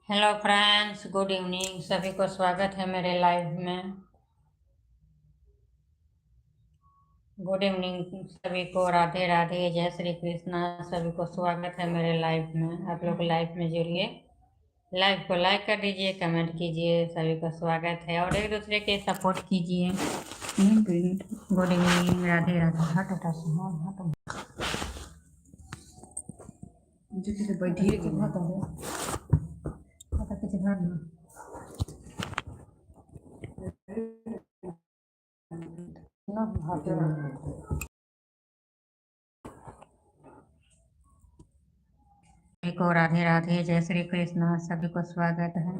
Hello friends, good evening. सभी को स्वागत है मेरे लाइव में। गुड इवनिंग सभी को, राधे राधे, जय श्री कृष्णा। सभी को स्वागत है मेरे लाइव में। आप लोग लाइव में जुड़िए, लाइव को लाइक कर दीजिए, कमेंट कीजिए। सभी का स्वागत है और एक दूसरे के सपोर्ट कीजिए। Good evening, Radhe Radhe. हट हटा हट बैठिए सभी को राधे राधे, जय श्री कृष्णा। सभी को स्वागत है।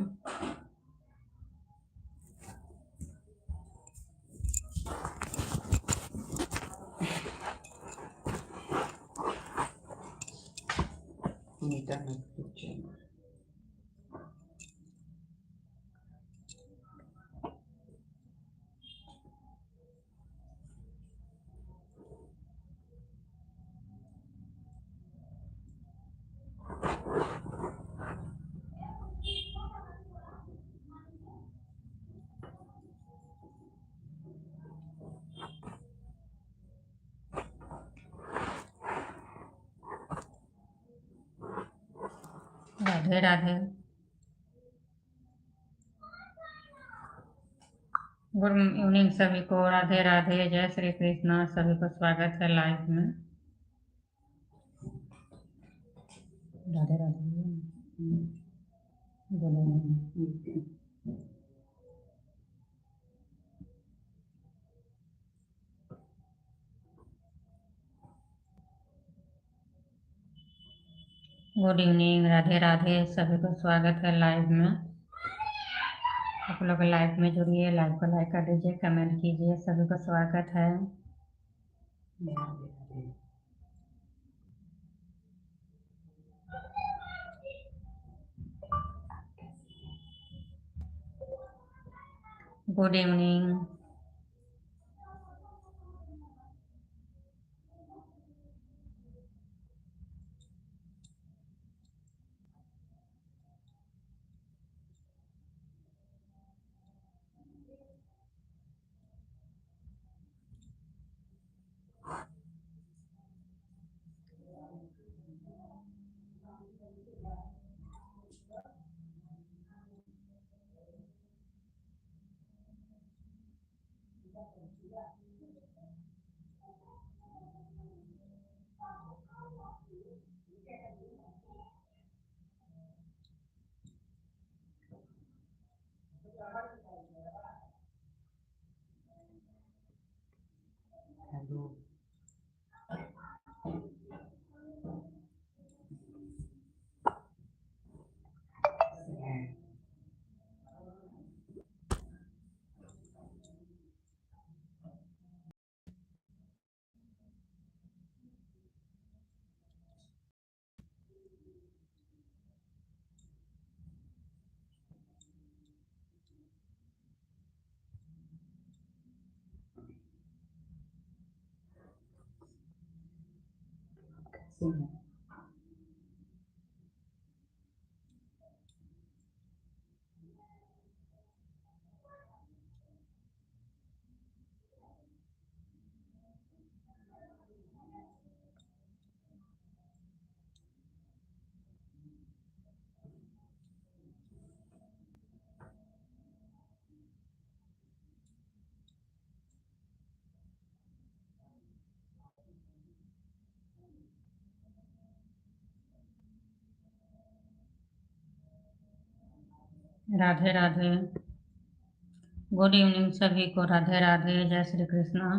राधे राधे, गुड इवनिंग सभी को, राधे राधे, जय श्री कृष्णा। सभी को स्वागत है लाइव में। राधे राधे गुड इवनिंग, राधे राधे, सभी को स्वागत है लाइव में। आप लोग लाइव में जुड़िए, लाइव को लाइक कर दीजिए, कमेंट कीजिए। सभी को स्वागत है। Good evening. Radhe Radhe, good evening सभी को, राधे राधे, जय श्री कृष्णा।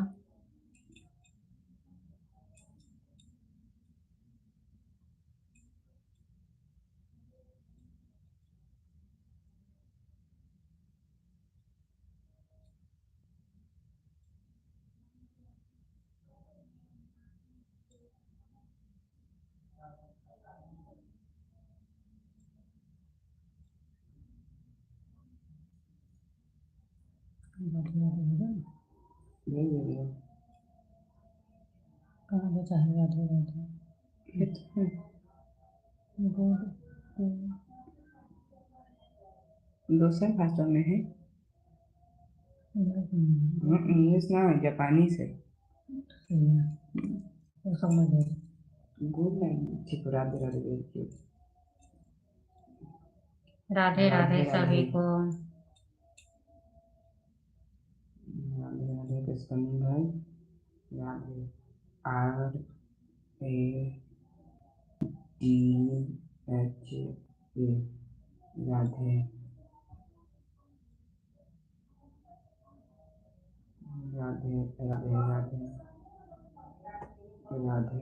कहाँ पे चाहे राधे राधे। गुड दूसरे भाषा में है, इंग्लिश ना, जापानीज है। वो समझ गए। गुड नाइट ठीक, राधे राधे बोलती हूँ। राधे राधे राधे सभी राधे। को। राधे राधे का स्पेलिंग है राधे, RADHA, राधे राधे राधे राधे राधे।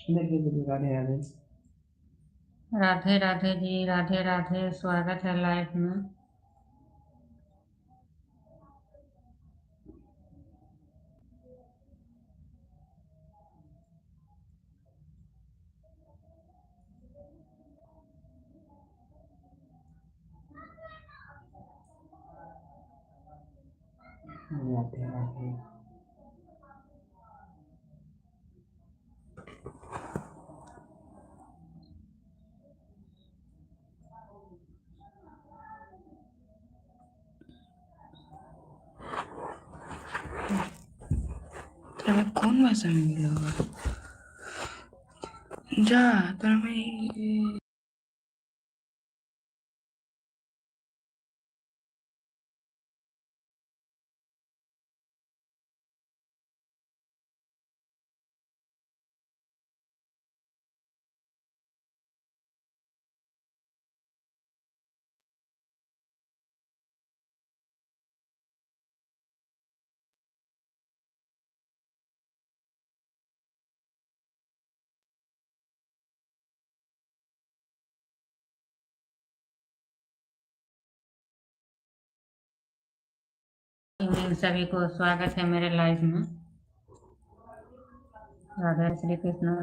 देखिए देखिए, राधे राधे। राधे राधे जी, राधे राधे, स्वागत है लाइव में। राधे राधे। तुम्हें कौन भाषा में मिला होगा? जा तुम्हें इवनिंग सभी को, स्वागत है मेरे लाइव में। राधे श्री कृष्ण।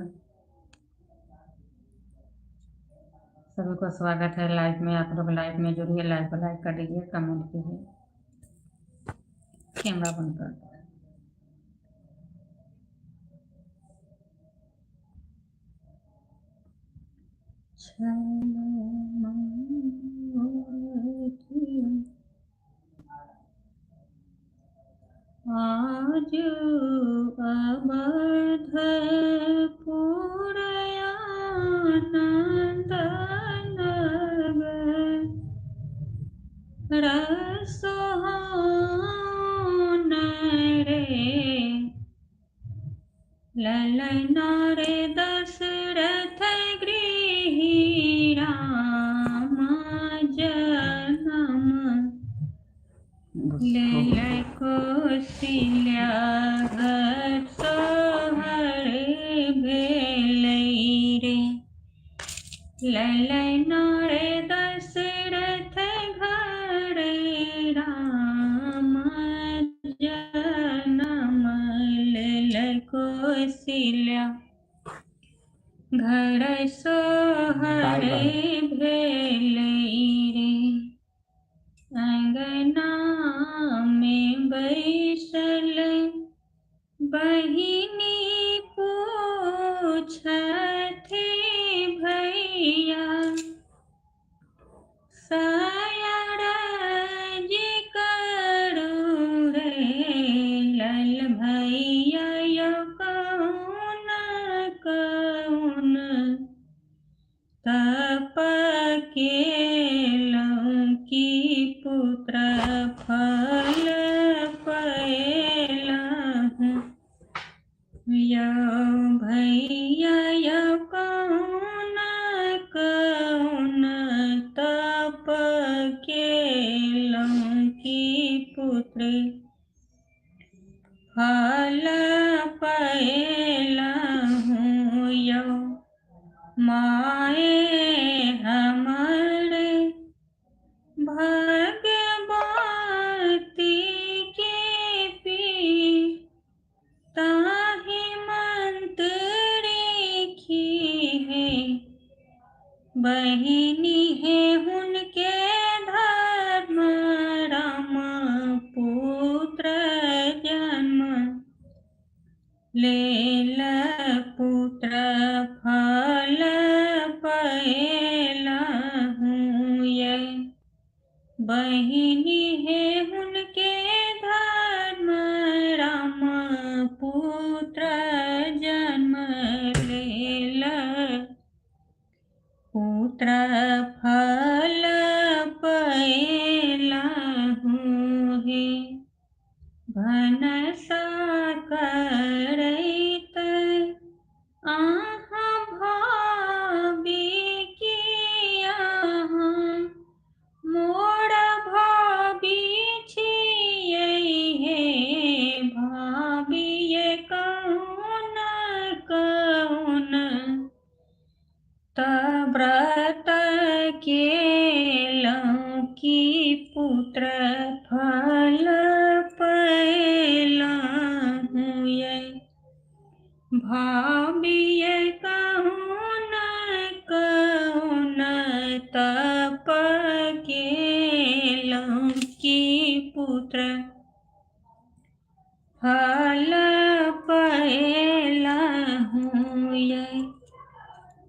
सभी को स्वागत है लाइव में। आप लोग लाइव में जुड़िए, लाइव को लाइक कर दीजिए, कमेंट कीजिए। कैमरा बंद कर दो। आज अवधपुर आनंद नगर रसोहान रे, ललना रे दशरथ गृही राम जनम ले कौशल्या सोहर भेलै रे, ललना रे दशरथ घर राम जनम ले कौशल्या घर सोहर भेलै रे, अंगना में बैसल बहिनी पूछथे भैया, सयारज करू रे, लल भैया यो कौन कौन तप केलहुँ की पुत्र फल पयलहुँ, यो भैया यो कौन कौन तप केलहुँ की पुत्र फल पयलहुँ, यो माए हमर भगवती के पी ताहि मंत्री की है, बहिनी है उनके धर्म राम पुत्र जन महिनी है उनके धर्म, राम पुत्र जन्म लेल। पुत्र फल पैलहु हे, भनसा करैत आहाँ भाबी की आहाँ मोर भाबी छियै हे, भाबिये कौन कौन व्रत केलहुँ की पुत्र फल पैलहु ये, भाबिये कौन कौन तप केलहुँ की पुत्र फल पैलहु ये।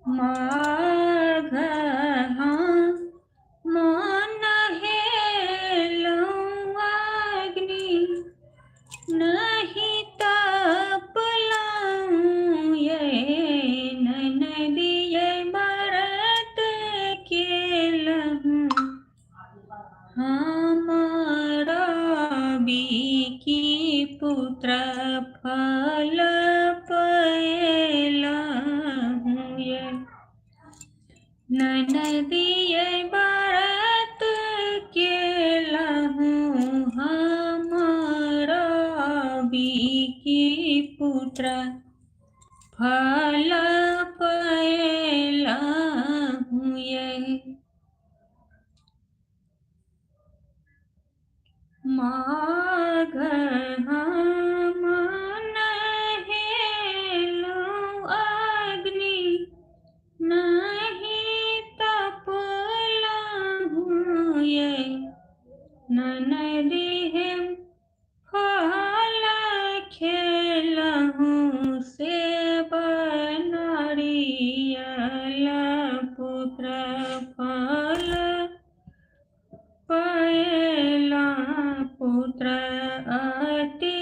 माघ मन हेलहुँ अग्नि, नहीं तपलहुँ ये, ननदी ये व्रत केलहुँ हमारा की पुत्र फल पैलहु ये, ननदी ये व्रत केलहुँ हमारा की पुत्र फल पैलहु ये। माघ मन हेलहुँ अग्नि, नहीं तपलहुँ ये, ननदी हे फल खेलहुँ सेब नारियल, पुत्र फल पैला पुत्र अति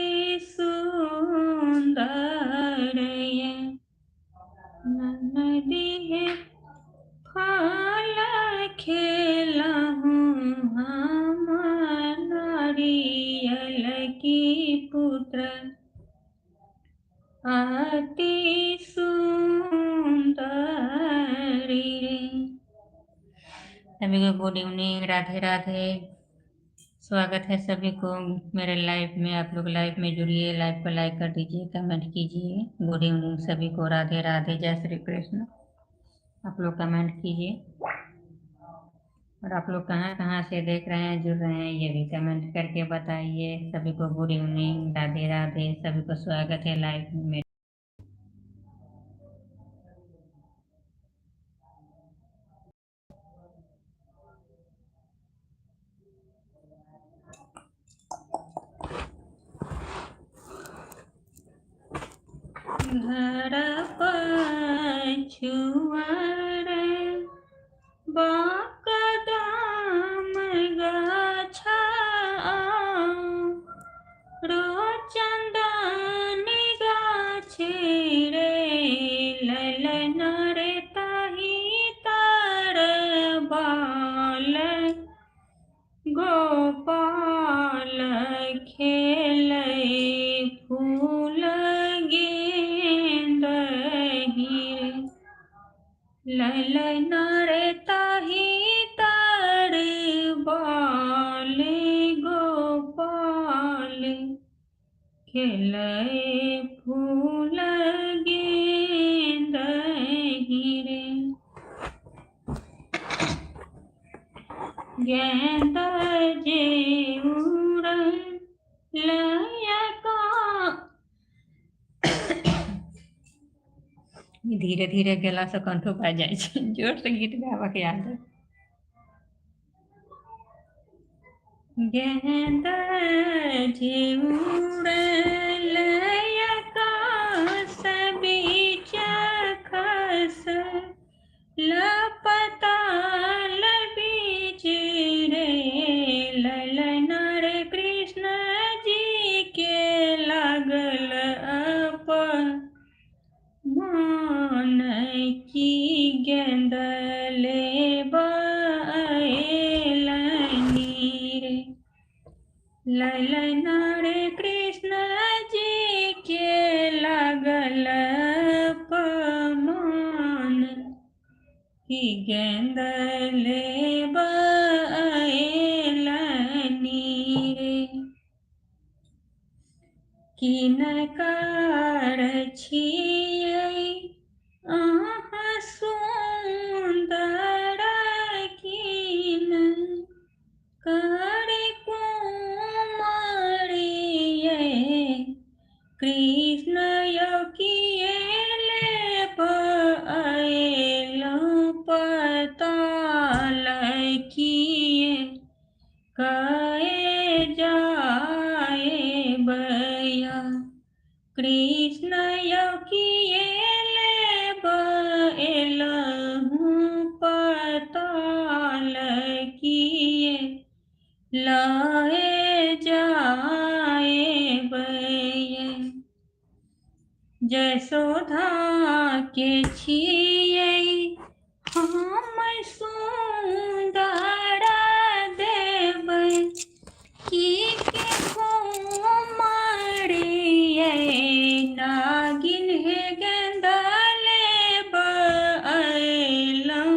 सुंदर ये, ननदी हे फल खेलहुँ हम नारियल की पुत्र अति सुंदर रे। सभी को गुड इवनिंग, राधे राधे। स्वागत है सभी को मेरे लाइव में। आप लोग लाइव में जुड़िए, लाइव को लाइक कर दीजिए, कमेंट कीजिए। गुड इवनिंग सभी को, राधे राधे, जय श्री कृष्ण। आप लोग कमेंट कीजिए और आप लोग कहाँ कहाँ से देख रहे हैं, जुड़ रहे हैं, ये भी कमेंट करके बताइए। सभी को गुड इवनिंग, राधे राधे, सभी को स्वागत है लाइव में। घर पछुआर बाकदाम गाछा, रोचंदन गाछी रे, ललन रे ताही तर बाल, गोपाल खेलै फूल गेंद हीरे, ललन रे ताही तर बाल, गोपाल खेलै फूल गेंद हीरे। गेंद जे उड़ल लयका, धीरे धीरे गेला से कंठो पा जाए, जोर से गीत गाबक याद है। गेंद जे उड़ल आकाश बीच खस, लपताल बीच रे, रे कृष्ण जी के लागल पमान कि गेंद ले बएलनी रे किनकर छियै अहाँ सुन्दर किन करे कुमारिये कृष्ण यकिये पताल किए कहे जाए बया कृष्ण यकिये पताल किए लाए जाए बये जसोधा के छियै हम सुन्दर देबै की के कुमारियै नागिन हे गेंदले बएलौं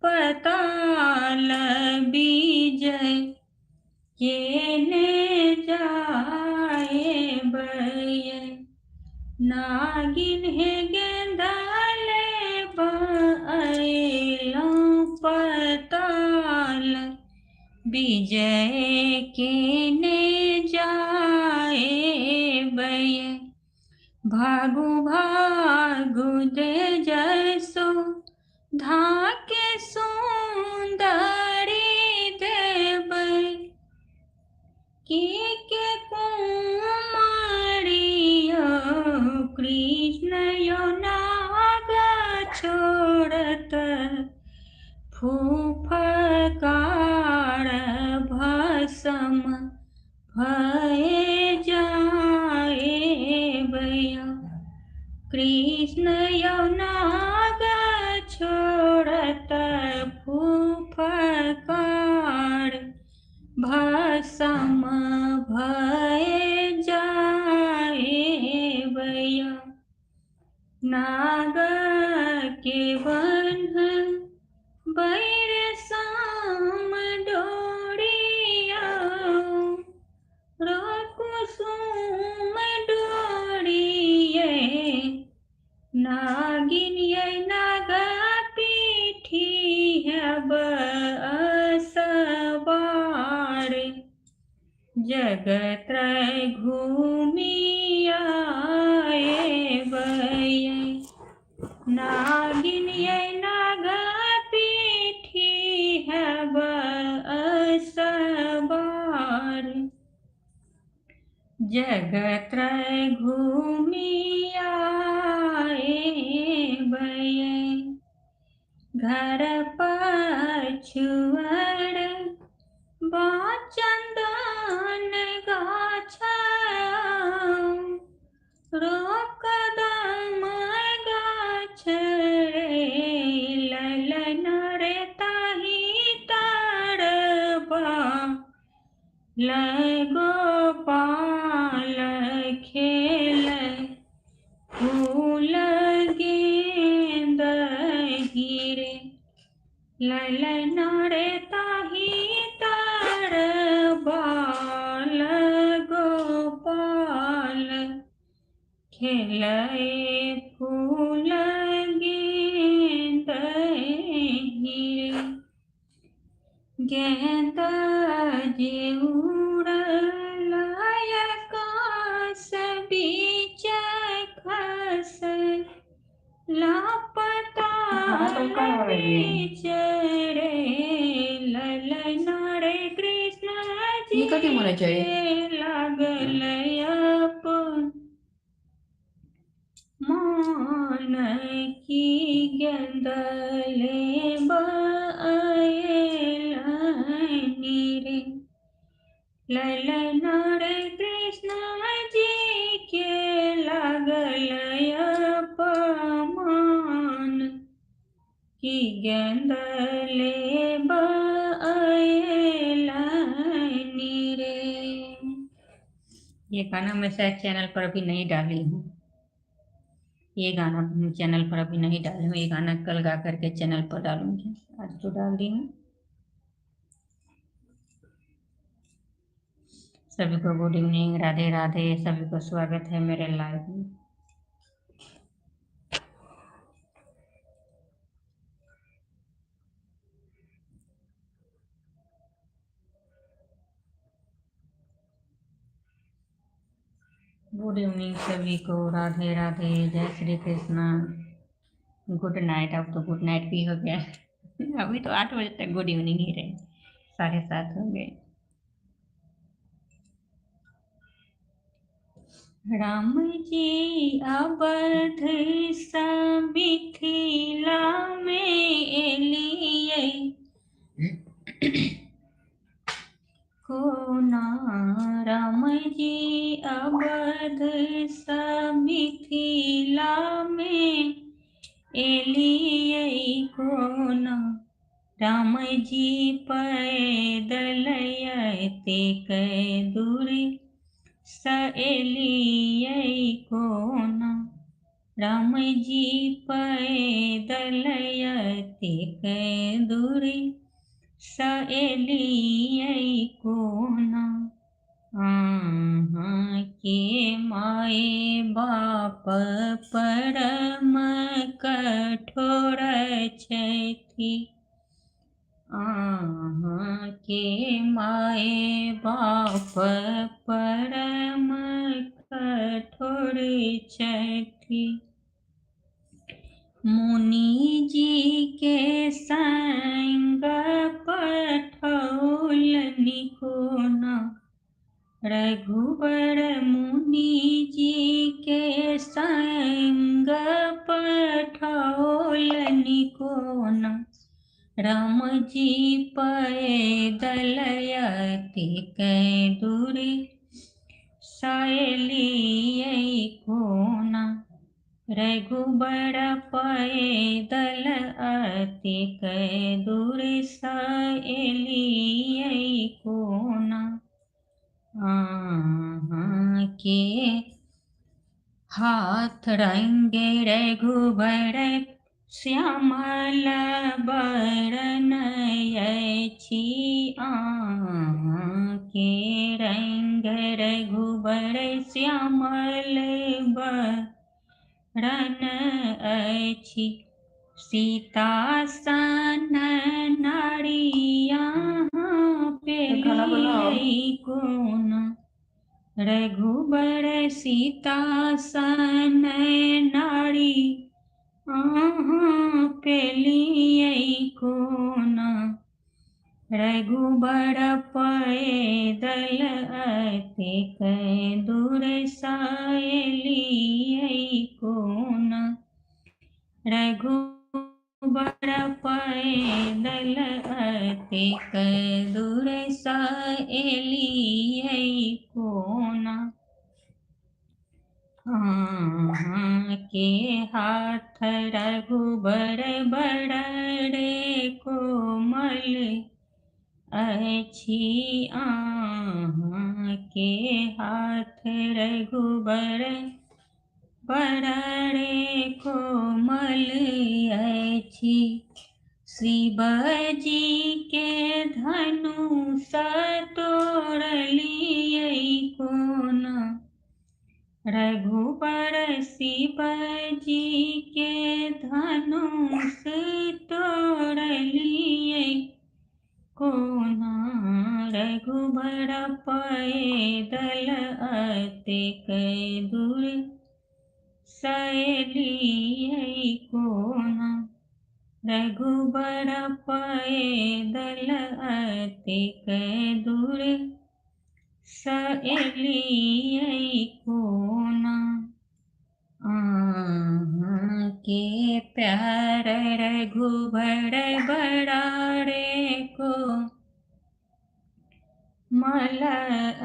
पताल बीजय केने जाए बये नागिन हे गेंदले बएलौं पताल विजय केने जाए बये भागु भागु दे जैसो धाके सुंदरी देबै की के कुमारियो कृष्ण यो नाग छोड़त फूफकार भसम भय जाए बया कृष्ण यो नाग छोड़त फूफकार भसम भय जाए बया नाग के बंधन बैर साम डोरिया कुसुम डोरिये नागिन ये नागा पीठी है बसवार जगत घूमिया बये नागिन ये नागा पीठी है बसवार जगत घूमिया बये घर पछुअर चंदन गाछ रोकदम गाछ रे ललन रे ताही तरबा गोपाल खेल फूल गेंद गिरे ललन रे ताही तरबाल गोपाल खेलए फूल गेंद गिरे गेंद जे उड़ल आकाश बीच खस लापताल बीच रे ललन रे कृष्ण जी कधी म्हणायचे आहे? लागल अपन मान की गेंदले बएलनी रे ललन रे कृष्ण जी के लागल अपमान की गेंदले बएलनी रे ये गाना मैं शायद चैनल पर अभी नहीं डाली हूँ, ये गाना चैनल पर अभी नहीं डाली हूँ, ये गाना कल गा करके चैनल पर डालूंगी, आज तो डाल दी हूँ। सभी को गुड इवनिंग, राधे राधे, सभी को स्वागत है मेरे लाइव में। गुड इवनिंग सभी को, राधे राधे, जय श्री कृष्णा, गुड नाइट। अब तो गुड नाइट भी हो गया अभी तो 8 बजे तक गुड इवनिंग ही रहे, 7:30 हो गए। राम जी अवध मिथिला में एलियै कोना, राम जी अवध मिथिला में एलियै कोना, राम जी पैदल एतेक दूर सएलियै कोना, राम जी पैदल एतेक दूर सएलियै कोना। अहाँ के माय बाप परम कठोर छथि, अहाँ के माय बाप परम कठोर छथि, मुनि जी के संग पठौलनि कोना, रघुबर मुनि जी के संग पठौलनि कोना, राम जी पैदल एतेक दूर सएलियै कोना, रघुबर पैदल एतेक दूर सएलियै कोना। अहाँ के हाथ रंगे रघुबर श्यामल बरन अछि, अहाँ के रंग रघुबर श्यामल बरन अछि, सीता सन नारी अहाँ पेलियै कोना, रघुबर सीता सन नारी अहाँ पेलियै कोना, रघुबर पैदल एतेक दूर सएलियै कोना, रघुबर पैदल एतेक दूर सएलियै कोना। अहाँ के हाथ रघुबर बड़े कोमल अछि, अहाँ के हाथ रघुबर बड़े कोमल अछि, शिव जी के धनुष तोड़लियै कोना, रघुबर शिव जी के धनुष तोड़लियै कोना, रघुबर पैदल एतेक दूर सएलियै कोना, रघुबर पैदल एतेक दूर सएलियै कोना। अहाँ के प्यार रघुबर बड़ारे कोमल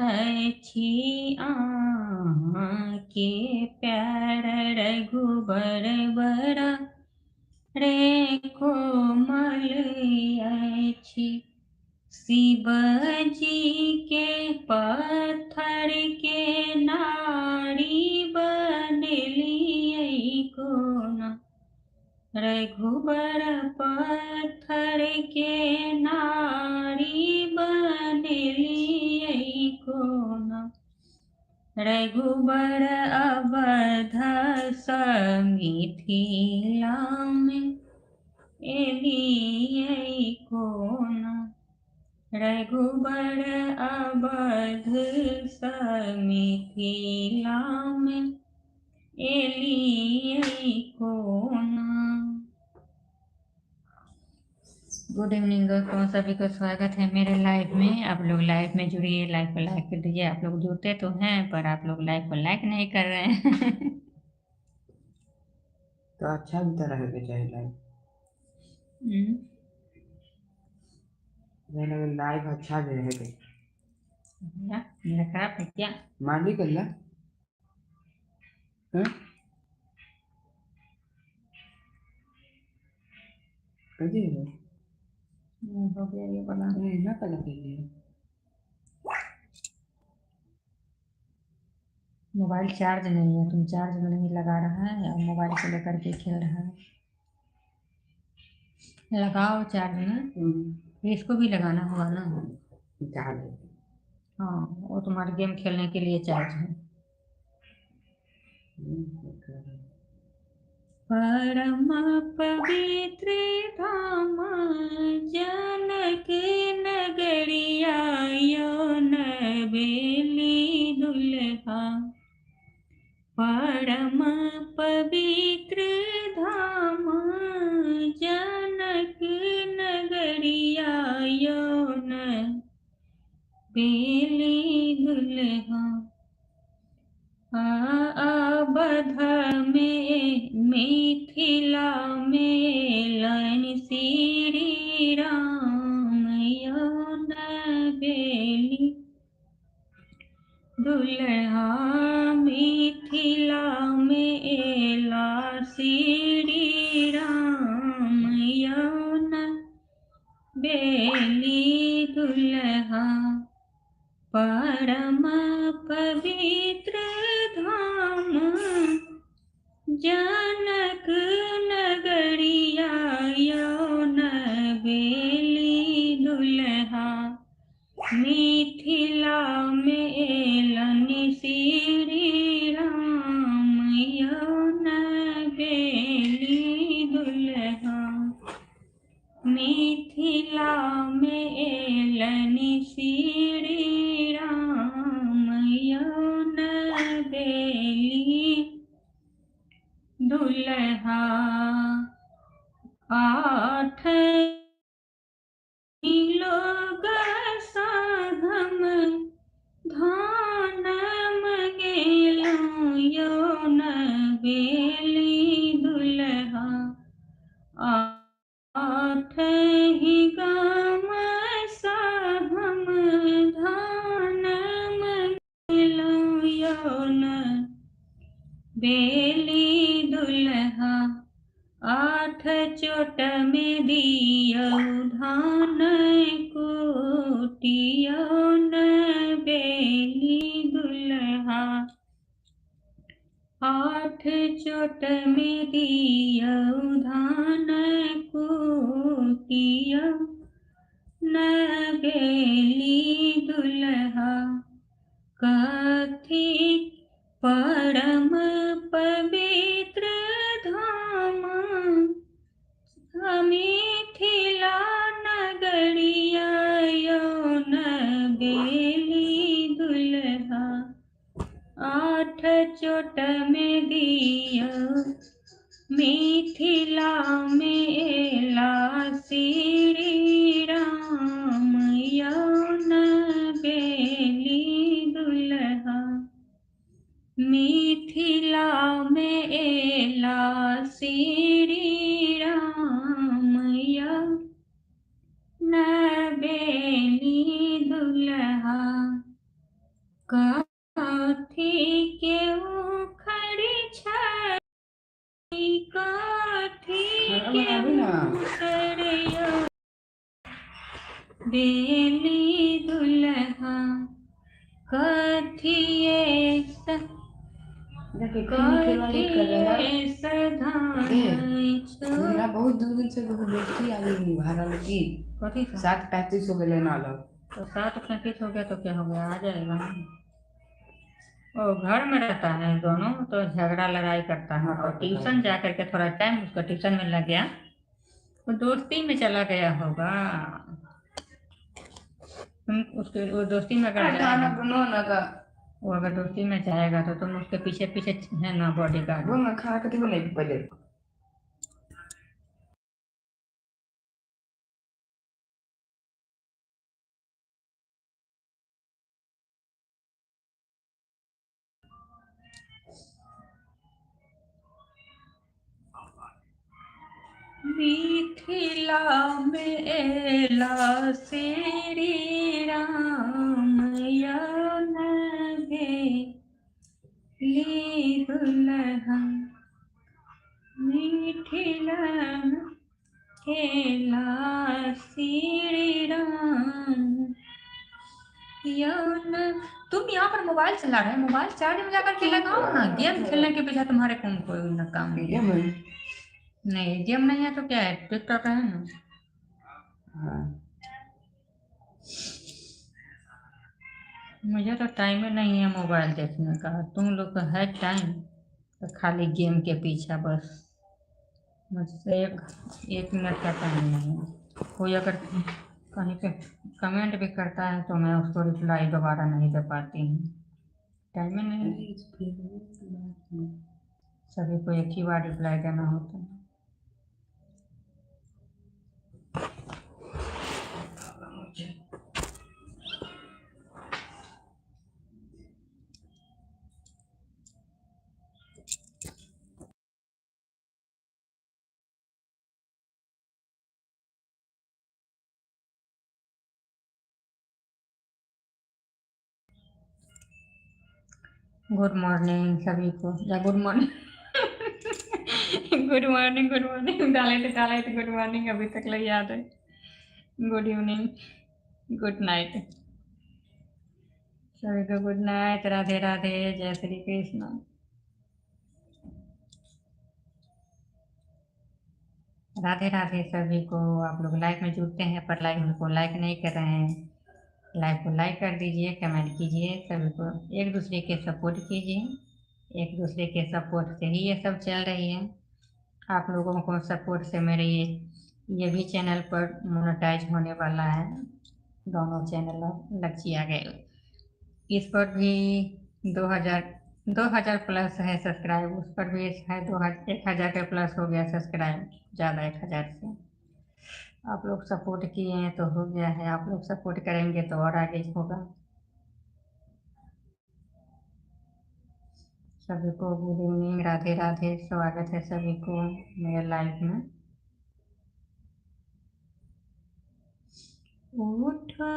अछि, अहाँ के प्यार रघुबर बड़ारे कोमल अछि, शिव जी के पत्थर के रघुबर पत्थर के नारी बनलियै कोना। रघुबर अवध मिथिला में एलियै कोना। रघुबर अवध मिथिला में एलियै कोना। गुड इवनिंग दोस्तों, सभी को स्वागत है मेरे लाइव में। आप लोग लाइव में जुड़िए, लाइव को लाइक कर दीजिए। आप लोग जुड़ते तो हैं पर आप लोग लाइव को लाइक नहीं कर रहे हैं। तो अच्छा भी तो रहेगा चाहे लाइव लाइव अच्छा भी रहेगा। भैया मेरा खराब है क्या? मांडी कर ला कभी हो गया ये बना। ना कर दीजिए। मोबाइल चार्ज नहीं है, तुम चार्ज में नहीं लगा रहा है और मोबाइल को लेकर के खेल रहा है। लगाओ चार्ज में, इसको भी लगाना होगा ना। हाँ, वो तुम्हारे गेम खेलने के लिए चार्ज है। परम पवित्र धाम जनक नगरिया यौन बेली दुल्हा। परम पवित्र धाम जनक नगरिया यौन बेली दुल्हा। अवध में मिथिला में लन श्री राम यौन बेली दुल्हा। मिथिला में एला श्री राम यौन बेली दुल्हा। परम पवित्र धाम जनक नगरिया यौन बेली दुल्हा। मिथिला में एलन श्री राम यौन बेली दुल्हा। मिथिला में एलन श्री राम यौन बेली दुल्हा। 8 लोग साधम धानम गेलौं यौन बेली दुल्हा। 8 गाम साधम धानम गेलौं यौन बेली दुल्हा। 8 चोट में दियौ धान कूटी यौन बेली दुल्हा। 8 चोट में दियौ धान कूटी यौन बेली दुल्हा। कथी परम पवित्र धाम मिथिला नगरिया यौन बेली दुल्हा। 8 चोट में दियौ मिथिला में एला श्री राम यौन बेली दुल्हा। मिथिला में एला श्री राम यौन बेली दुल्हा। कथी के उखड़ छई कथी के उखड़ बेली दुल्हा। कथिए देखो कितनी खेलवा लेट कर रहा है कथी सधाई मेरा बहुत दूर से देखो बेटी आ गई नहीं भाड़ा लगी कथी से 7:35 हो गए लेना लो तो 7:35 हो गया तो क्या हो गया, आ जाएगा। वो घर में रहता है दोनों तो झगड़ा लड़ाई करता है, और ट्यूशन जा करके थोड़ा टाइम उसका ट्यूशन में लग गया, वो दोस्ती में चला गया होगा। तुम उसके वो दोस्ती में अगर खाना जाएगा, बनो ना का वो अगर दोस्ती में जाएगा तो तुम उसके पीछे पीछे है ना बॉडी गार्ड। वो मैं खा के बने पहले मिथिला में एला श्री राम यन ली दुल्हन, मिथिला में एला श्री राम यन। तुम यहाँ पर मोबाइल चला रहे हो, मोबाइल चार्ज में जाकर के लगाओ ना, गेम खेलने के पीछे तुम्हारे कौन कोई न काम नहीं ये है। मैं नहीं गेम नहीं है तो क्या है, टिकटॉक है ना। हाँ मुझे तो टाइम ही नहीं है मोबाइल देखने का, तुम लोग को है टाइम तो खाली गेम के पीछे बस। मुझसे एक मिनट का टाइम नहीं है। कोई अगर कहीं पे कमेंट भी करता है तो मैं उसको रिप्लाई दोबारा नहीं दे पाती हूँ, टाइम ही नहीं है। सभी को एक ही बार रिप्लाई देना होता है। गुड मॉर्निंग सभी को, या good morning good morning, good morning डाले थे गुड मॉर्निंग, अभी तक लग याद है। गुड इवनिंग, गुड नाइट सभी को, गुड नाइट, राधे राधे, जय श्री कृष्ण। राधे राधे सभी को। आप लोग लाइव में जुड़ते हैं पर लाइव को लाइक नहीं कर रहे हैं, लाइव को लाइक कर दीजिए, कमेंट कीजिए, सभी को एक दूसरे के सपोर्ट कीजिए, एक दूसरे के सपोर्ट से ही ये सब चल रही है। आप लोगों को सपोर्ट से मेरे ये भी चैनल पर मोनेटाइज होने वाला है, दोनों चैनल लग आ गए। इस पर भी 2000 प्लस है सब्सक्राइब, उस पर भी है 1000 के प्लस हो गया सब्सक्राइब, ज़्यादा 1000 से। आप लोग सपोर्ट किए हैं तो हो गया है, आप लोग सपोर्ट करेंगे तो और आगे होगा। सभी को गुड इवनिंग, राधे राधे, स्वागत है सभी को मेरे लाइव में। उठो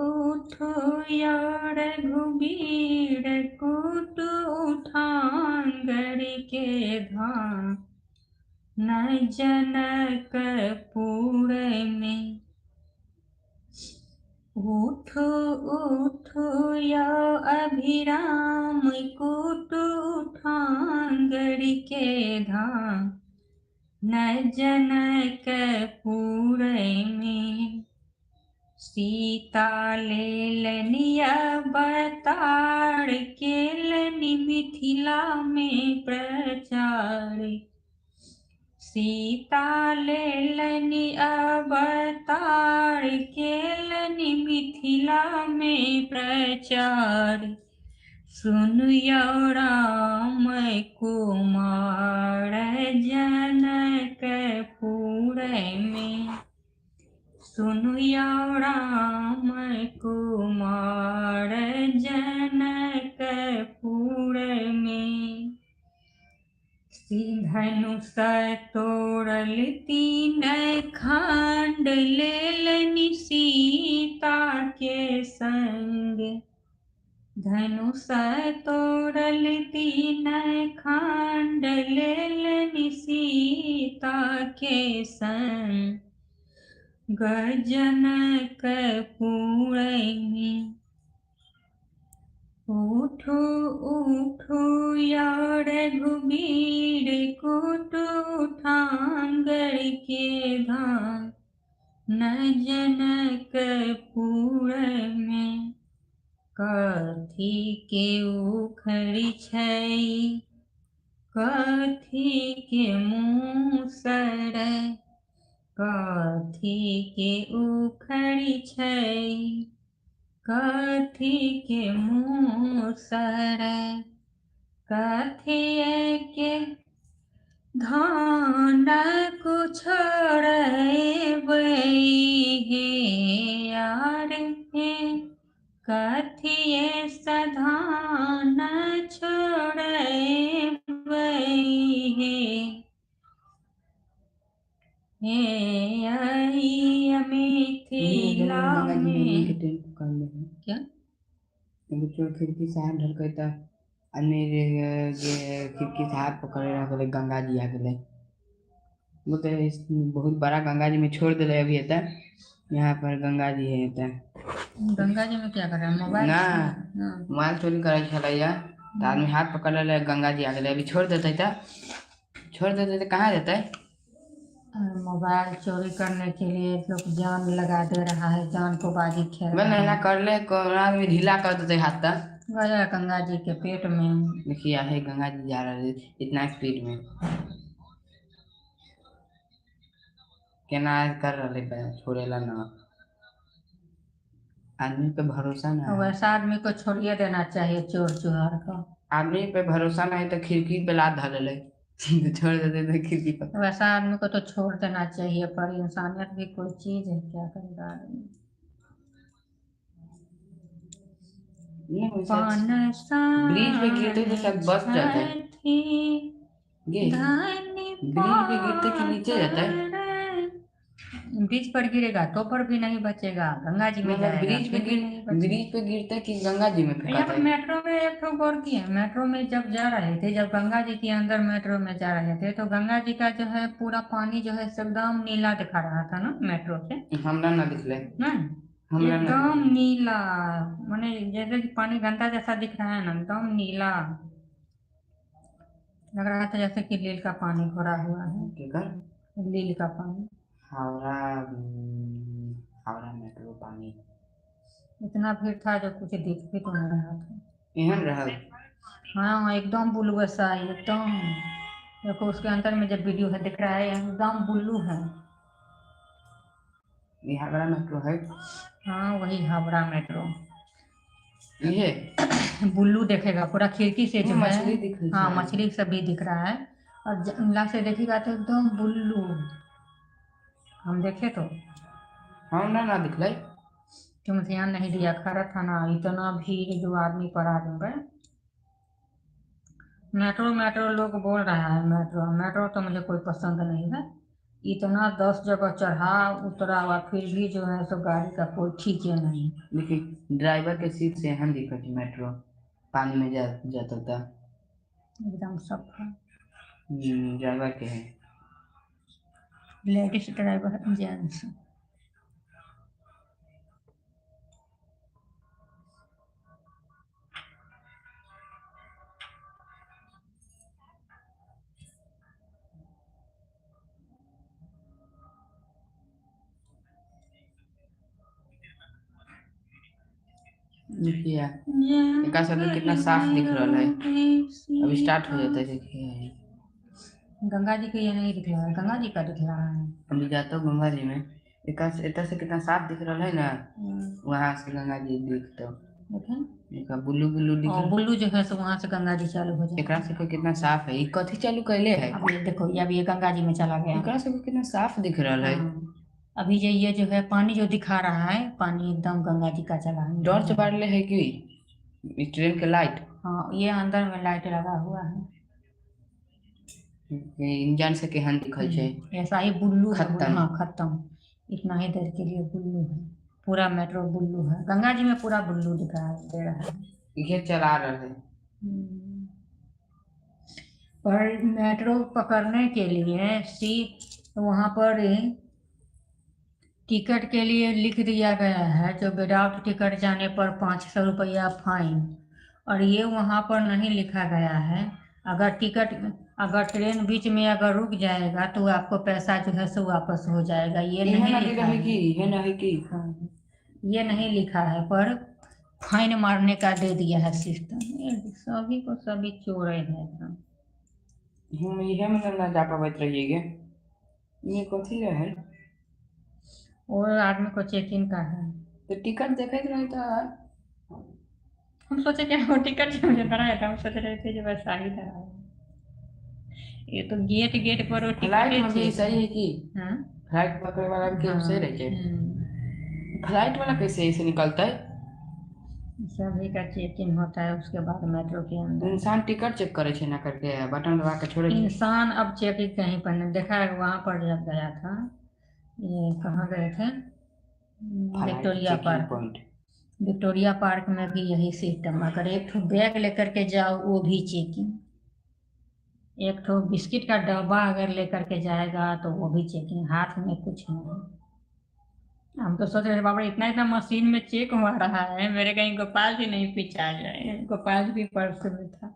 उठो यार घुबीर कूट उठांगर के धाम, न जनकपुर में। उठो उठो या अभिराम कूट उठांगर के धाम, न जनकपुर में। सीता लेलनिया बताड़ केलनि मिथिला में प्रचार, सीता लेलनि अवतार केलनि मिथिला में प्रचार। सुनियो राम कुमार जनकपुर में, सुनियो राम कुमार जनकपुर में। धनुष तोड़ल तीन खंड लेलनि सीता के संग, धनुष तोड़ल तीन खंड लेलनि सीता के संग, गजनकपुर में। उठो उठो या रघुबीर कुटु ठांगर के धाम, न जनकपुर में कथी के उखड़ि छै, कथी के मूसर, कथी के उखड़ि छै, कथी के मूसर, कथिए के धान को छोड़बै हे यार हे, कथिए सा धान छोड़बै हे आई मिथिला गंगा जी में के में। ट्रेन पकड़ ले हैं। क्या एगो चोर खिड़की से हाथ ढलकै त अन्य खिड़की से हाथ पकड़े रह गेलै, गंगा जी आ गेलै। वो तो बहुत बड़ा गंगा जी में छोड़ दिले अभी तक। यहाँ पर गंगा जी है गंगा जी में क्या कर रहा है, मोबाइल ना हाँ। मोबाइल चोरी करे छलैया त आदमी हाथ पकड़ ले, गंगा जी आ गेलै। अभी छोड़ देते त कहाँ जेतै? मोबाइल चोरी करने के लिए लोग जान लगा दे रहा है, जान को बाजी खेल रहा मैंने ना है। कर ले आदमी ढीला कर देते हाथ तक। गया गंगा जी के पेट में। देखिए है गंगा जी जा रहे इतना स्पीड में, केना कर रहे छोड़ेला ना। आदमी पे भरोसा ना है। वैसा आदमी को छोड़िए देना चाहिए, चोर चुहार को। आदमी पे भरोसा नहीं तो खिड़की पे लात धर ले छोड़ देते थे खिड़की पर। वैसा आदमी को तो छोड़ देना चाहिए, पर इंसानियत भी कोई चीज है, क्या करेगा आदमी। नहीं ब्रिज पे गिरते तो सब बच जाते हैं। ग्रिल पे गिरते कि नीचे जाता है? ब्रिज पर गिरेगा तो पर भी नहीं बचेगा, गंगा जी में मतलब जाएगा ब्रिज पे फिर भी नहीं बचेगा। ब्रिज पे गिरते कि गंगा जी में यहाँ फेंकाता पर है? मेट्रो में एक तो गौर किए, मेट्रो में जब जा रहे थे, जब गंगा जी के अंदर मेट्रो में जा रहे थे, तो गंगा जी का जो है पूरा पानी जो है एकदम नीला दिखा रहा था ना मेट्रो से। हमरा ना दिखले। नहीं हमरा ना एकदम दिखले। नीला, माने जैसे कि पानी गंदा जैसा दिख रहा है ना, एकदम नीला लग रहा था, जैसे कि लील का पानी भरा हुआ है, केकर? लील का पानी। हावड़ा हावड़ा मेट्रो पानी इतना भीड़ था जो कुछ दिख भी तो नहीं रहा था। एहन रहल। हाँ एकदम ब्लू सा एकदम, देखो उसके अंदर में जब वीडियो है दिख रहा है एकदम ब्लू है। ये हावड़ा मेट्रो है। हाँ वही हावड़ा मेट्रो। ये ब्लू देखेगा पूरा खिड़की से जो है। मछली दिख रही हाँ है। मछली सब भी दिख रहा है, और जंगला से देखेगा तो एकदम ब्लू। हम देखे तो हमरा ना दिखले। तुम ध्यान नहीं दिया, खरा था ना, इतना भीड़ जो आदमी पर आ गए। मेट्रो मेट्रो लोग बोल रहा है, मेट्रो मेट्रो तो मुझे कोई पसंद नहीं है। इतना 10 जगह चढ़ा उतरा हुआ, फिर भी जो है सो गाड़ी का कोई ठीक है नहीं। देखिए ड्राइवर के सीट से हम दिखत मेट्रो पानी में जाता था। एकदम सफा ड्राइवर के है। Ladies driver gents. देखिए एक सब कितना साफ दिख रहा है। अब स्टार्ट हो जाता है। देखिए गंगा जी का ये नहीं दिख रहा है, गंगा जी का दिख रहा है। अभी जाता हूँ गंगा जी में, इतना से कितना साफ दिख रहा है ना, वहां से गंगा जी दिखता देखें बुल्लू बुल्लू दिख और बुल्लू जो है सो वहां से गंगा जी चालू हो जाए। एकरा से कोई कितना साफ है, ये कथी चालू कैले है? अब ये देखो, ये अभी ये गंगा जी में चला गया। एकरा से कोई कितना साफ दिख रहा है। हाँ, अभी ये जो है पानी जो दिखा रहा है, पानी एकदम गंगा जी का चला है। टॉर्च बारले है कि इस ट्रेन के लाइट? हाँ ये अंदर में लाइट लगा हुआ है। इंजन से केहन दिखल छे। ऐसा ही बुल्लू है। खत्म। हाँ खत्म, इतना ही देर के लिए बुल्लू है, पूरा मेट्रो बुल्लू है, गंगा जी में पूरा बुल्लू दिखाई दे रहा है। ये चला रहा है। पर मेट्रो पकड़ने के लिए वहाँ पर टिकट के लिए लिख दिया गया है, जो विदाउट टिकट जाने पर 500 रुपया फाइन, और ये वहाँ पर नहीं लिखा गया है। अगर टिकट अगर ट्रेन बीच में अगर रुक जाएगा तो आपको पैसा जो है सो वापस हो जाएगा, ये इहे नहीं ना लिखा है कि है। इहे ना है कि हाँ, ये नहीं लिखा है, पर फाइन मारने का दे दिया है सिस्टम। ये सभी को सभी चोर है एकदम। हम इहे में ना जा पाबत रहिए। ये कथी है? और आदमी को चेक इन का है। तो टिकट देखे के नहीं था। हम सोचे कि वो टिकट जो मुझे कराया था, हम सोच रहे थे जो वैसा ही था। ये तो गेट गेट पर वो फ्लाइट टिकटे में भी चेक। सही है कि हाँ फ्लाइट पकड़े वाला के हाँ। सही रहे फ्लाइट वाला कैसे ऐसे निकलता है? सभी का चेक इन होता है उसके बाद मेट्रो के अंदर। इंसान टिकट चेक करे छे ना करके बटन दबा के छोड़े छे। इंसान अब चेक कहीं पर नहीं देखा है। वहां पर जब गया था, ये कहाँ गए थे, flight Victoria checking park. Point. Victoria park में भी यही सिस्टम, अगर एक ठो बैग लेकर के जाओ वो भी चेकिंग, एक ठो बिस्किट का डब्बा अगर लेकर के जाएगा तो वो भी चेकिंग, हाथ में कुछ नहीं। हम तो सोच रहे थे बाबा इतना इतना मशीन में चेक हो रहा है, मेरे कहीं गोपाल जी नहीं पीछा जाए। गोपाल जी भी पर्स में था।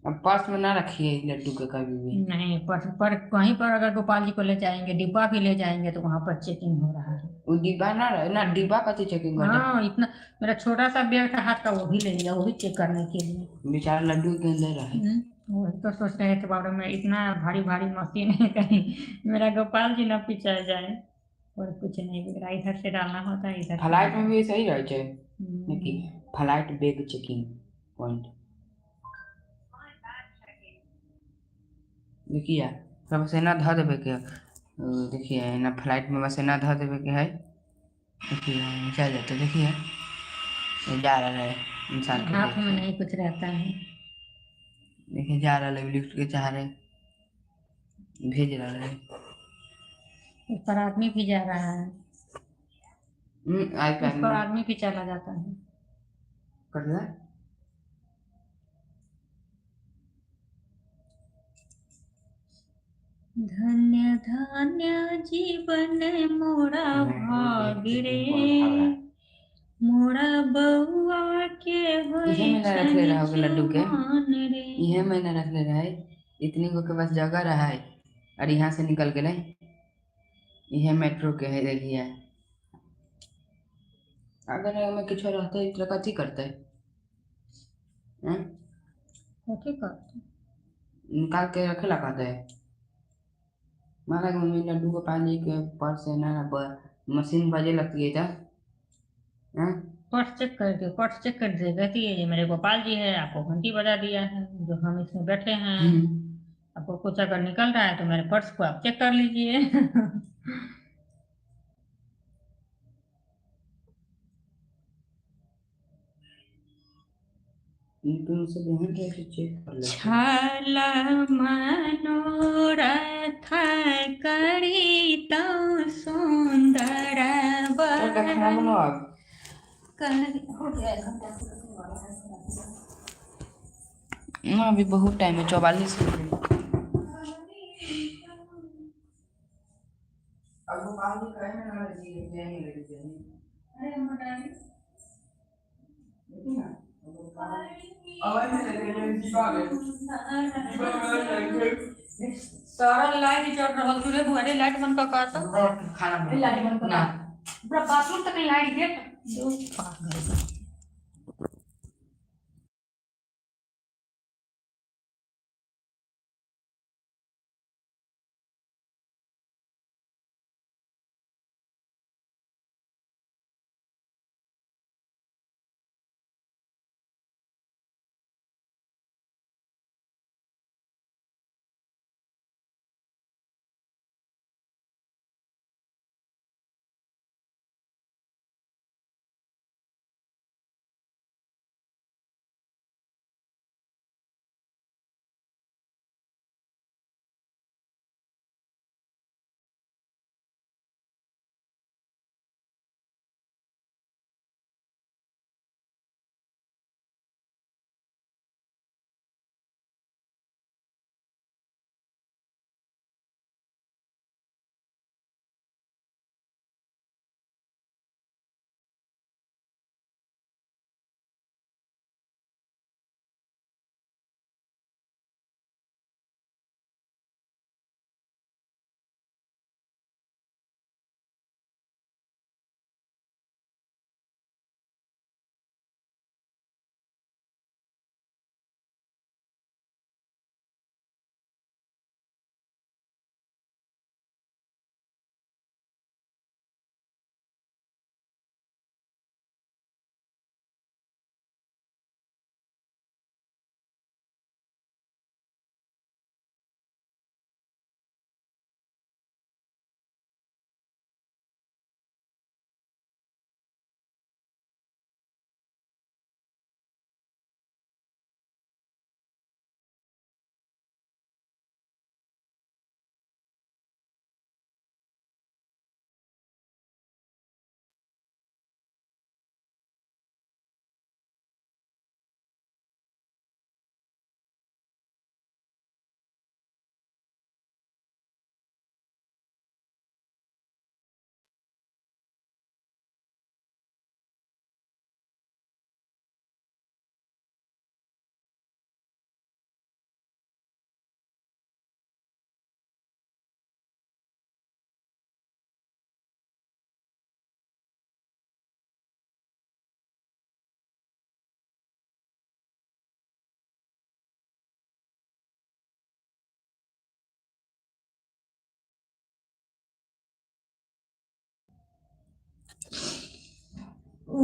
अब पर्स में ना रखिए लड्डू के कभी भी। नहीं, पर कहीं पर अगर गोपाल जी को ले जाएंगे, डिब्बा भी ले जाएंगे तो वहां पर चेकिंग हो रहा है। वो डिब्बा ना रहे ना, डिब्बा कथी चेकिंग करता है? हाँ इतना, मेरा छोटा सा बैग था हाथ का, वो भी ले लिया, वो भी चेक करने के लिए। बेचारा लड्डू के अंदर रहे। वही तो सोच रहे थे बाबा में इतना भारी भारी मशीन है, कहीं मेरा गोपाल जी ना पीछा जाए। और कुछ नहीं बिगड़ा, इधर से डालना होता है, इधर से फ्लाइट में निकाल। भी सही रहे छे कि हम्म, फ्लाइट बैग चेकिंग पॉइंट। देखिए सब सेना ध देवे के देखिए ना फ्लाइट में बस ना ध देवे के है। देखिए चल जाते देखिए ये जा रहा है इंसान के हाथ देख में के। नहीं कुछ रहता है। देखिए जा रहा है लिफ्ट के चाह रहे भेज रहा है। उस पर आदमी भी जा रहा है, आज उस पैन पर में आदमी भी चला जाता है। कर दिया। धन्य धन्य जीवन मोरा मेट्रो बैग भाग रे, चेकिंग पॉइंट भाग रहा है। मोरा बउआ के इहे होई में ना रख ले छनि रहा होगा लड्डू के। चुमान रे। इहे में ना रख ले रहा है। इतनी को के पास जगह रहा है और यहाँ से निकल के नहीं। इहे मेट्रो के है देखिए। अगर में कुछ रहते तो कथी करते हैं? कथी करते? निकाल के रखे ला कहते हैं। मारा कि मम्मी लड्डू को पानी के पर्स है ना मशीन बजे लगती है था। हैं? पर्स चेक कर दे, पर्स चेक कर दे, कहती है ये मेरे गोपाल जी है, आपको घंटी बजा दिया है जो हम इसमें बैठे हैं। हम्म। आपको कुछ अगर निकल रहा है तो मेरे पर्स को आप चेक कर लीजिए। तुमसे बहन कैसे चेक कर लेते हैं? छल मनोरथ करी तो सुंदर तो क्या खाना बरन बनाओ आप? करी। हो गया एक घंटा अभी बहुत टाइम है 44 मिनट। अब वो पानी कहे ना ना लगी नहीं लगी। अरे हमारा देखिए ना वो पानी आवाज नहीं लगी दीपा में दीपा में लगी। सारा लाइट जल रहा है, रे बुआरे लाइट बंद कर तो खाना लाइट बंद कर ना। पूरा बाथरूम तक लाइट गेट जो पागल।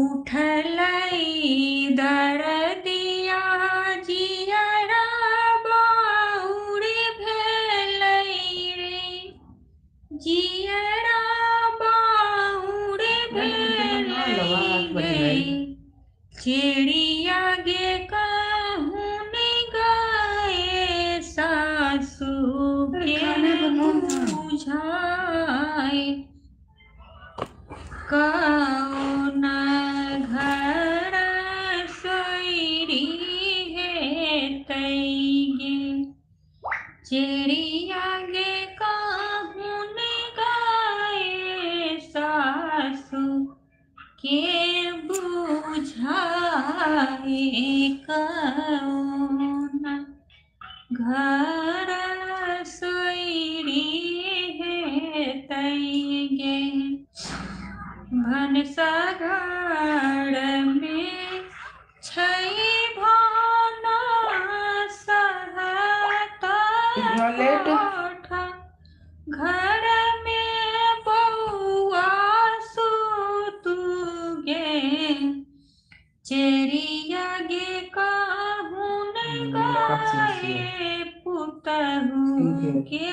उठलई दरदिया जियरा बाउर भेलई रे जियरा बाउर भेलई गे चिड़िया गे कहून गए सासू के बुझाए कौन घर सोयरी है तैगे चिड़िया गे कहून गए सासू के बुझाए कौन घर सोयरी है तैगे भनसाघर में छई भाना सहता कोठा घर में बउआ सुतुगे चिड़िया गे कहून गए पुतहु के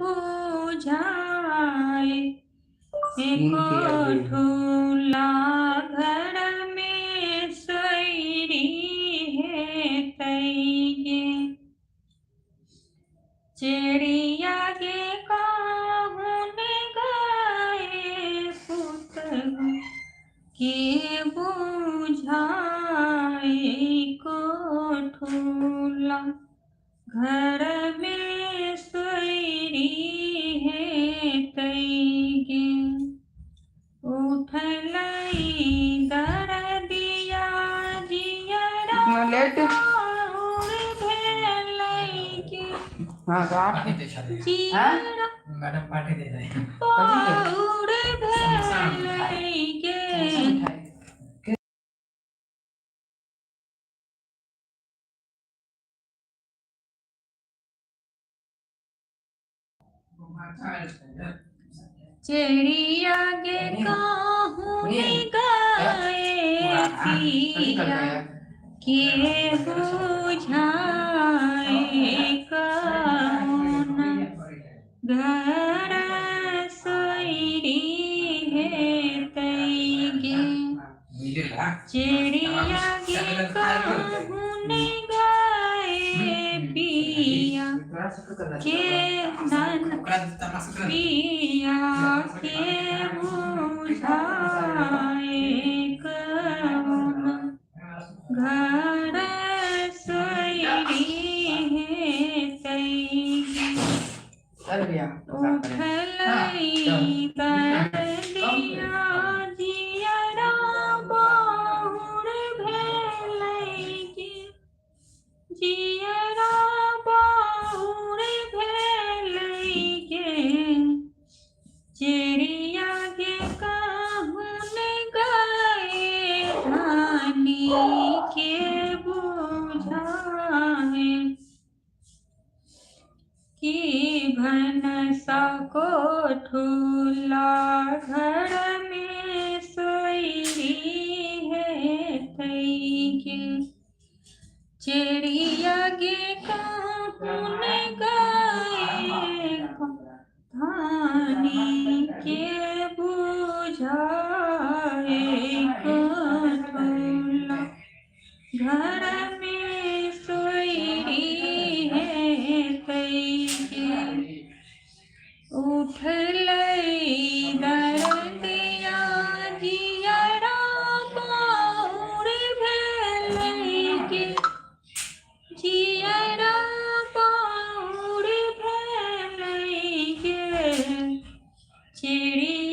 बुझाए कोठुला घर में सोयरी है तैगे चिड़िया गे कहून गए पुतहु के बुझाए कोठुला घर में सोयरी है तैगे उठलई दरदिया जियरा बाउर भेलई गे जियरा बाउर भेलई गे चिड़िया गे कहून गए पिया के बुझाए कौन घर सोयरी है तैगे चिड़िया गे कहून गए पिया के नन पिया के बुझाए कौन घर सोयरी है तैगे उठलई दरदिया जियरा बाउर भेलई गे जियरा बाउर भेलई गे चिड़िया गे कहून गए धानी के बुझाए कि भनसा कोठुला घर में सोयरी है तैगे चिड़िया गे कहून गए धानी के बुझाए कोठुला घर में सोयरी है तैगे उठलई दरदिया जियरा बाउर भेलई गे जियरा बाउर भेलई गे चिड़िया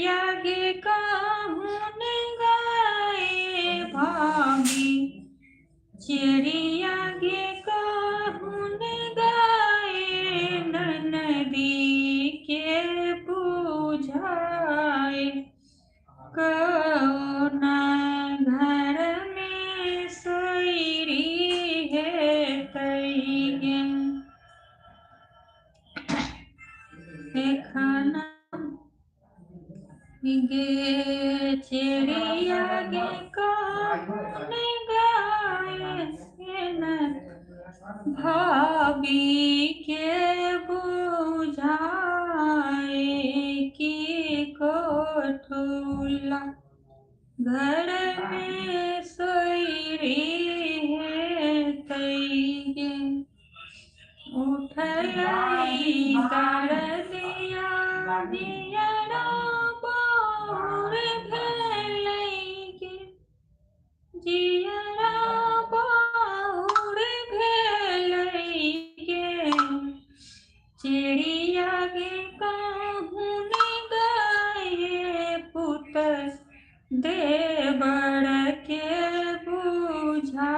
गे चिड़िया गे कौन गाए से न भाभी के बुझाए की कोठुला घर में सोई है तैगे उठलई कर दिया दियरा बाउर भेलैगे जियरा बाउर भेलैगे चिड़िया गे काहुन गाए पुत देवर के बुझाए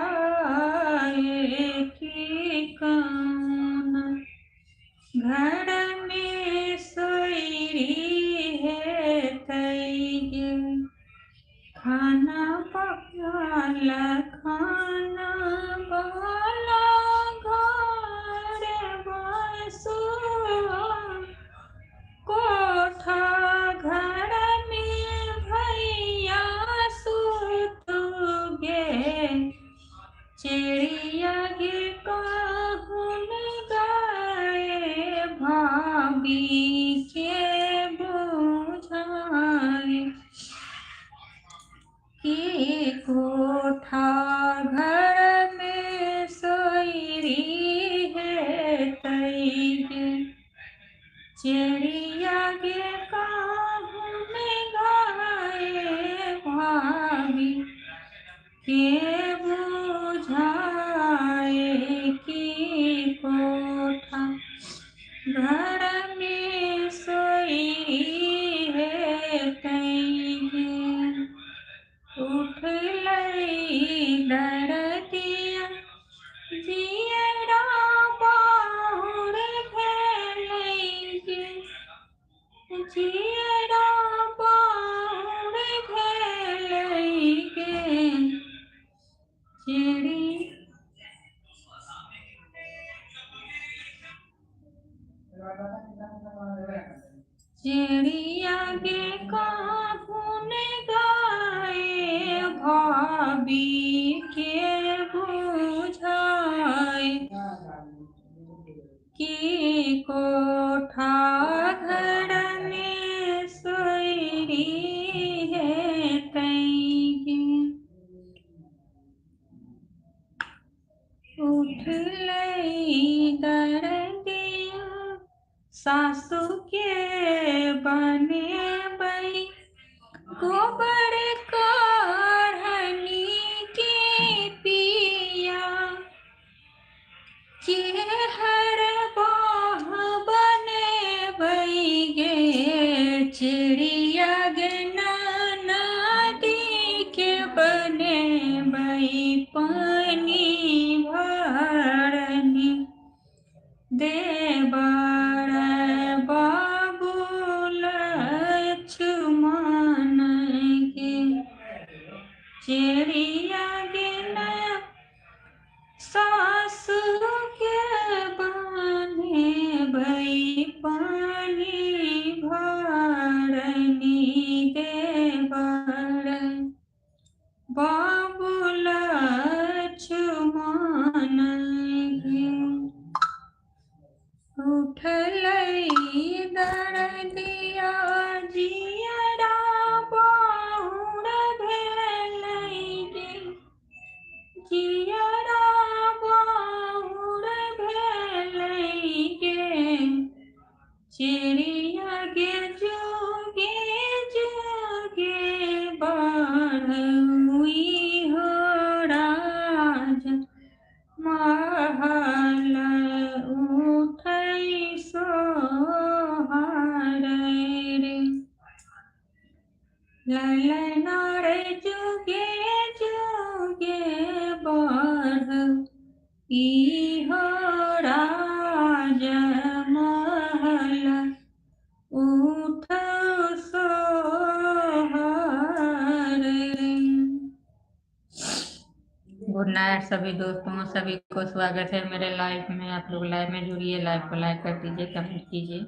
की कौन घर में सोई है तैगे खाना पकाला खाना वाला घर बसो कोठा घर में भैया सुत गे चिड़िया गे काहुन गाए भाभी के बुझाए की कोठा घर में सोई है तैगे चिड़िया गे काहुन गाए भाभी के बुझाए की कोठा घर में सोई है तैगे उठ लई दरदिया जियरा बाउर भेलैगे जियरा बाउर भेलैगे चिड़िया गे काहुन गाए भाभी के बुझाए की कोठा घर में सोई है तैगे उठ लई दरदिया सासू के बने बई गोबर काढ़नी के पिया के हर बाह बने बई गे चिड़िया गे नदी के बने बई पानी भरनी देवर बाबू लक्ष्मण के चिड़िया गे सासु के बने भई पानी भरनी देवर बाबू लक्ष्मण के उठ लई दरदिया जियरा बाउर भेलैगे जियरा बाउर भेलैगे चिड़िया गे जोगे जोगे बढ़ई हो राज महल उठै सोहार रे ललना रे जोगे जोगे बढ़ इहो राज महल उठ सोहार रे। गुड नाइट सभी दोस्तों, सभी को स्वागत है मेरे लाइव में। आप लोग लाइव में जुड़िए, लाइव को लाइक कर दीजिए, कमेंट कीजिए।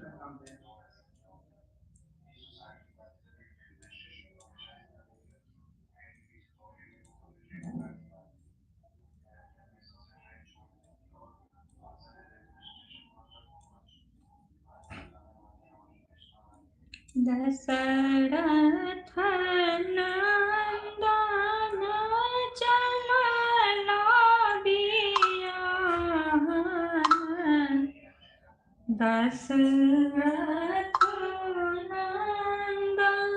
दशरथ नंदन चलल बियाहन दशरथ नंदन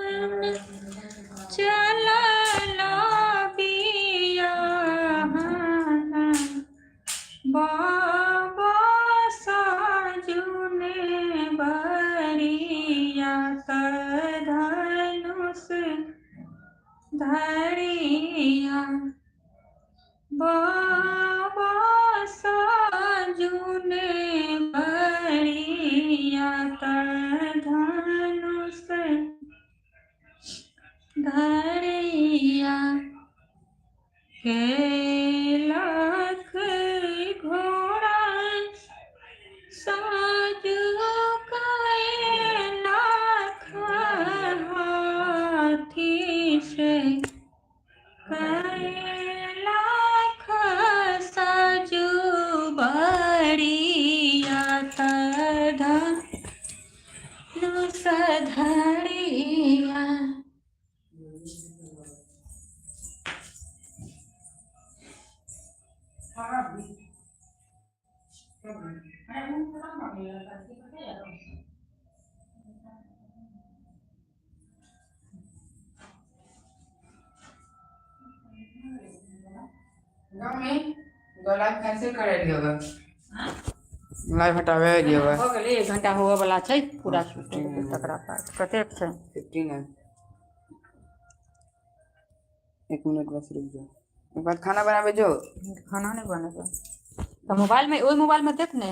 चलल बियाहन बाबा साजुने बरिया धनुष धरिया बाबा साजुने बरिया धनुष धरिया केलख घोड़ा साजु कैलाख हाथी से कैलाख साजु बरिया धनुष धरिया लाइव कैंसिल करे दियो लाइव हटावे दियो हो गेलै 1 घंटा होवे वाला छै पूरा हाँ, 15 तकरा पास कतेक छै 15 है 1 मिनट बस रुक जाओ एक बार खाना बनावे जो खाना नहीं बनेगा तो मोबाइल में ओई मोबाइल में देख ने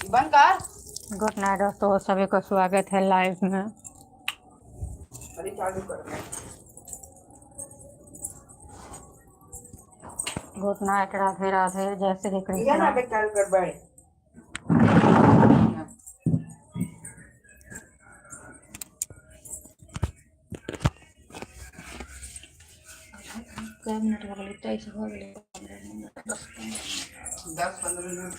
बंद कर। गुड नाइट दोस्तों, सभी को स्वागत है लाइव में। अरे चालू कर। गुड नाइट, राधे राधे, जय श्री ये कृष्ण। ना पे चालू कर भाई। क्या मिनट हो गए? 23 हो गए। 10-15 मिनट।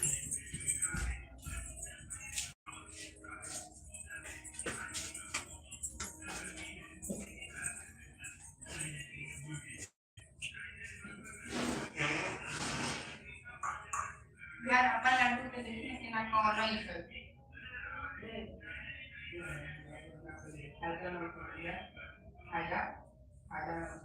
यार अपन लड्डू के देखने के ना कौन नहीं है। आजा आजा आजा।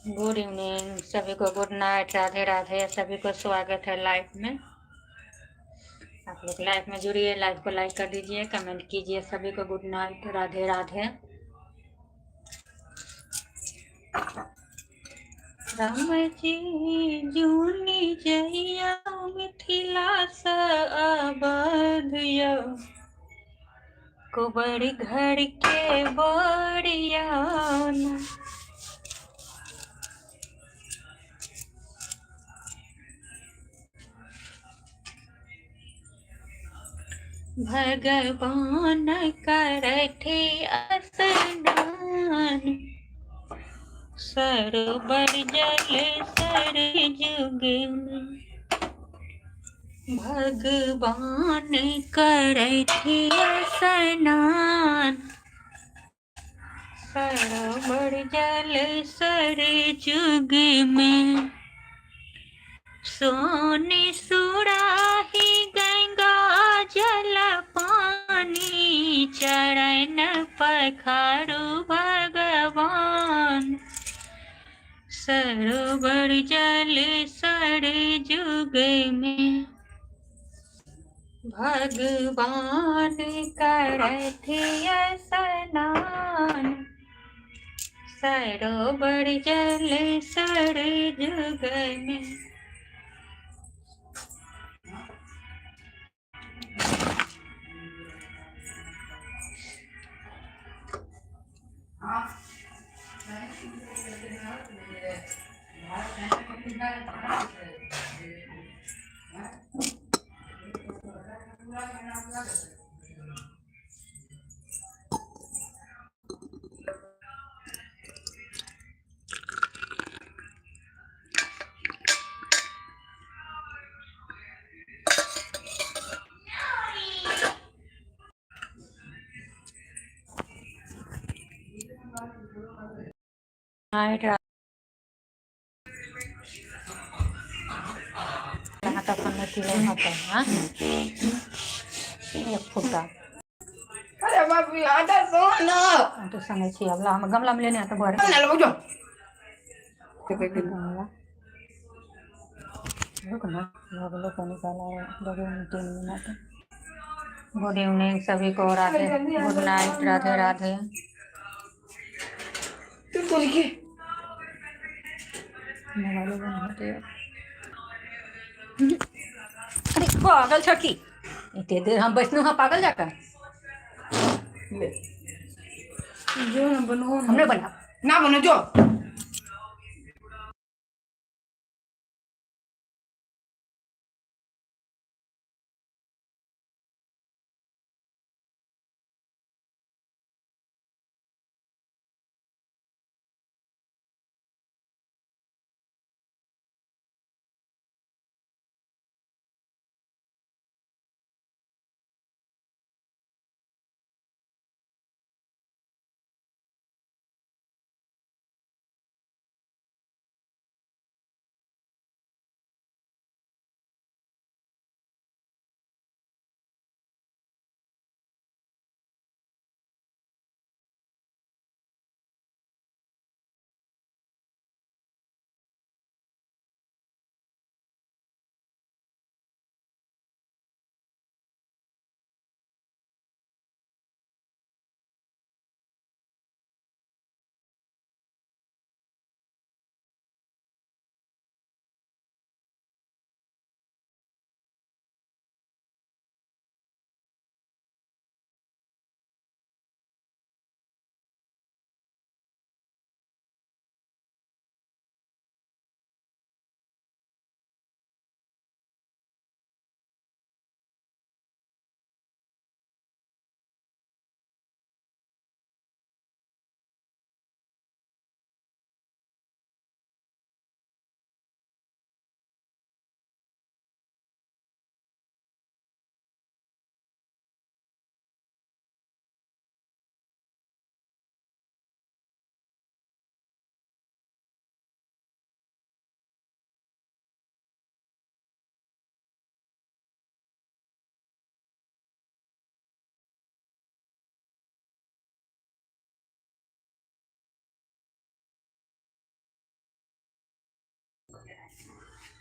गुड इवनिंग सभी को, गुड नाइट, राधे राधे, सभी को स्वागत है लाइव में। आप लोग लाइव में जुड़िए, लाइव को लाइक कर दीजिए, कमेंट कीजिए। सभी को गुड नाइट, राधे राधे। राम जी जूनी जइया मिथिला स आबादिया कुबड़ घर के बड़िया भगवान करथे स्नान सरोवर जल सर जुग में। भगवान करथे स्नान सरोवर जल सर जुग में। सोने सुराही गंगा जल पानी चरण पखारु भगवान सरोवर जल सर जुग में। भगवान करथे स्नान सरोवर जल सर जुग में। नाइट तक हमने किलो हाँ एक फुटा अरे बाप रे आधा सोना तो संगे छी अब हम गमला में लेने आते भर ना लो जो रुक ना लोग को निकाला है 2-3 मिनट। गुड इवनिंग सभी को, राधे गुड नाइट, राधे राधे। तू तो लिखे मोबाइल बंद होते अरे पागल छकी इतने देर हम बैठने हाँ पागल जाकर ले जो ना बनो हमने बना ना बनो जो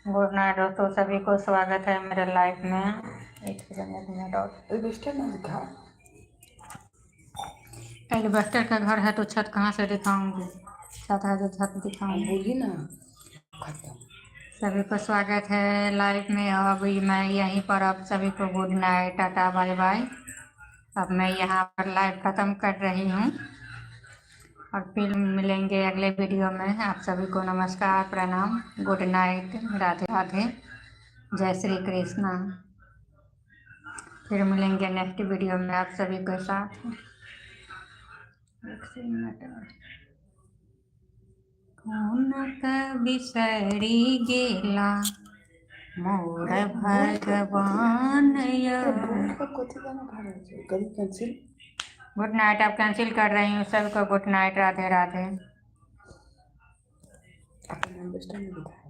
गुड नाइट दोस्तों, सभी को स्वागत है मेरे लाइफ में। एक मिनट और एल्वेस्टर ना दिखा एल्वेस्टर का घर है तो छत कहाँ से दिखाऊंगी? छत है तो छत दिखाऊंगी। बोली ना खत्म सभी को स्वागत है लाइव में। अभी मैं यहीं पर अब सभी को good night, tata, bye bye. अब मैं यहाँ पर लाइव ख़त्म कर रही हूँ और फिर मिलेंगे अगले वीडियो में। आप सभी को नमस्कार, प्रणाम, गुड नाइट, राधे राधे, जय श्री कृष्णा। फिर मिलेंगे नेक्स्ट वीडियो में आप सभी के साथ। एक मिनट कौनक बिसरी गेला मोर भगवान कैंसिल गुड नाइट। आप कैंसिल कर रही हूँ सबको गुड नाइट, राधे राधे। अपन एल्वेस्टर में दिखा